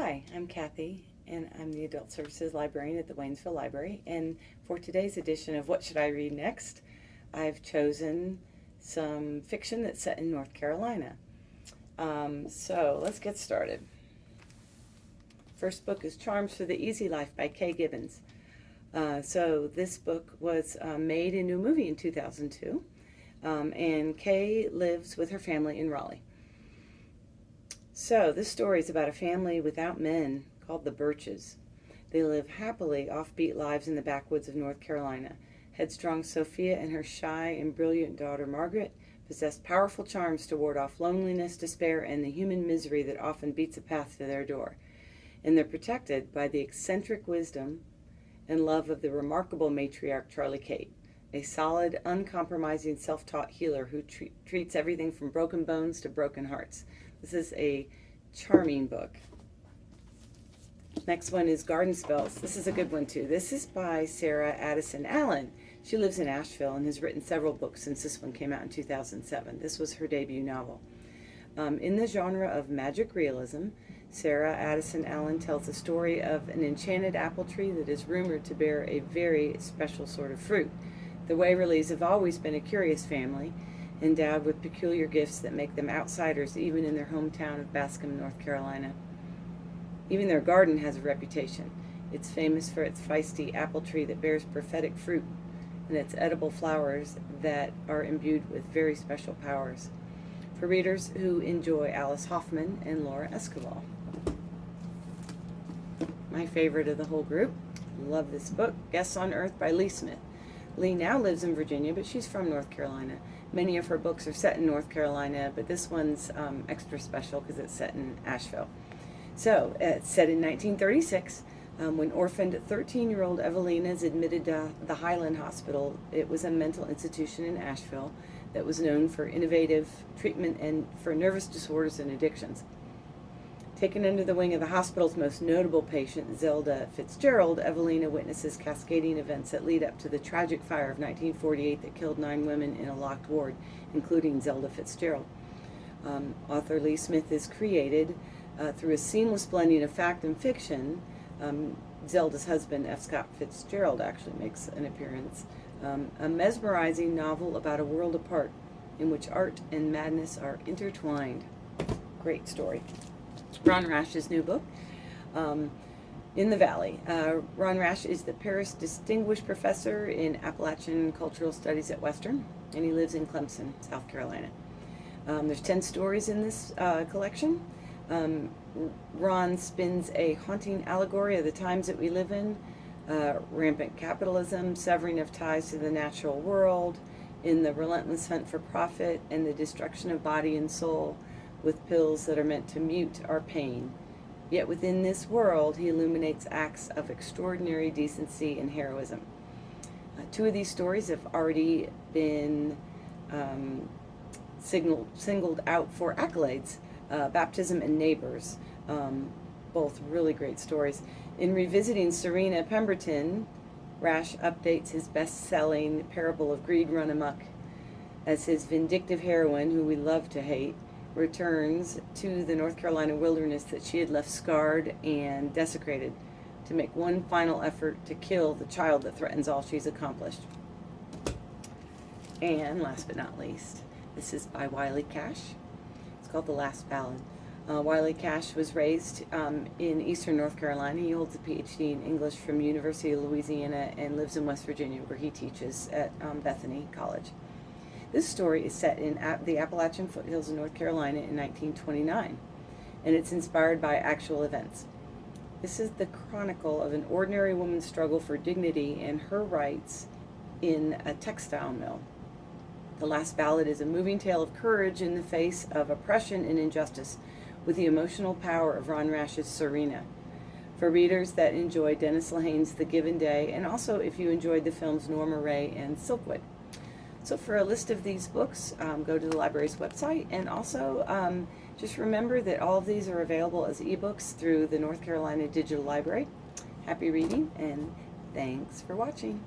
Hi, I'm Kathy, and I'm the Adult Services Librarian at the Waynesville Library. And for today's edition of What Should I Read Next, I've chosen some fiction that's set in North Carolina. So let's get started. First book is Charms for the Easy Life by Kay Gibbons. So this book was made into a movie in 2002, and Kay lives with her family in Raleigh. So this story is about a family without men called the Birches. They live happily offbeat lives in the backwoods of North Carolina. Headstrong Sophia and her shy and brilliant daughter Margaret possess powerful charms to ward off loneliness, despair, and the human misery that often beats a path to their door. And they're protected by the eccentric wisdom and love of the remarkable matriarch Charlie Kate, a solid, uncompromising, self-taught healer who treats everything from broken bones to broken hearts. This is a charming book. Next one is Garden Spells. This is a good one too. This is by Sarah Addison Allen. She lives in Asheville and has written several books since this one came out in 2007. This was her debut novel. In the genre of magic realism, Sarah Addison Allen tells the story of an enchanted apple tree that is rumored to bear a very special sort of fruit. The Waverleys have always been a curious family, endowed with peculiar gifts that make them outsiders even in their hometown of Bascom, North Carolina. Even their garden has a reputation. It's famous for its feisty apple tree that bears prophetic fruit and its edible flowers that are imbued with very special powers. For readers who enjoy Alice Hoffman and Laura Escobar. My favorite of the whole group. Love this book, Guests on Earth by Lee Smith. Lee now lives in Virginia, but she's from North Carolina. Many of her books are set in North Carolina, but this one's extra special because it's set in Asheville. So, it's set in 1936, when orphaned 13-year-old Evelina is admitted to the Highland Hospital. It was a mental institution in Asheville that was known for innovative treatment and for nervous disorders and addictions. Taken under the wing of the hospital's most notable patient, Zelda Fitzgerald, Evelina witnesses cascading events that lead up to the tragic fire of 1948 that killed 9 women in a locked ward, including Zelda Fitzgerald. Author Lee Smith is created through a seamless blending of fact and fiction. Zelda's husband, F. Scott Fitzgerald, actually makes an appearance. A mesmerizing novel about a world apart in which art and madness are intertwined. Great story. Ron Rash's new book, In the Valley. Ron Rash is the Paris Distinguished Professor in Appalachian Cultural Studies at Western, and he lives in Clemson, South Carolina. There's 10 stories in this collection. Ron spins a haunting allegory of the times that we live in, rampant capitalism, severing of ties to the natural world, in the relentless hunt for profit, and the destruction of body and soul, with pills that are meant to mute our pain. Yet within this world, he illuminates acts of extraordinary decency and heroism. 2 of these stories have already been singled out for accolades, Baptism and Neighbors, both really great stories. In revisiting Serena Pemberton, Rash updates his best-selling Parable of Greed Run Amok as his vindictive heroine, who we love to hate, returns to the North Carolina wilderness that she had left scarred and desecrated to make one final effort to kill the child that threatens all she's accomplished. And last but not least, this is by Wiley Cash. It's called The Last Ballon. Wiley Cash was raised in eastern North Carolina. He holds a PhD in English from University of Louisiana and lives in West Virginia, where he teaches at Bethany College. This story is set in the Appalachian foothills of North Carolina in 1929, and it's inspired by actual events. This is the chronicle of an ordinary woman's struggle for dignity and her rights in a textile mill. The Last Ballad is a moving tale of courage in the face of oppression and injustice, with the emotional power of Ron Rash's Serena. For readers that enjoy Dennis Lehane's The Given Day, and also if you enjoyed the films Norma Ray and Silkwood. So for a list of these books, go to the library's website, and also just remember that all of these are available as ebooks through the North Carolina Digital Library. Happy reading, and thanks for watching.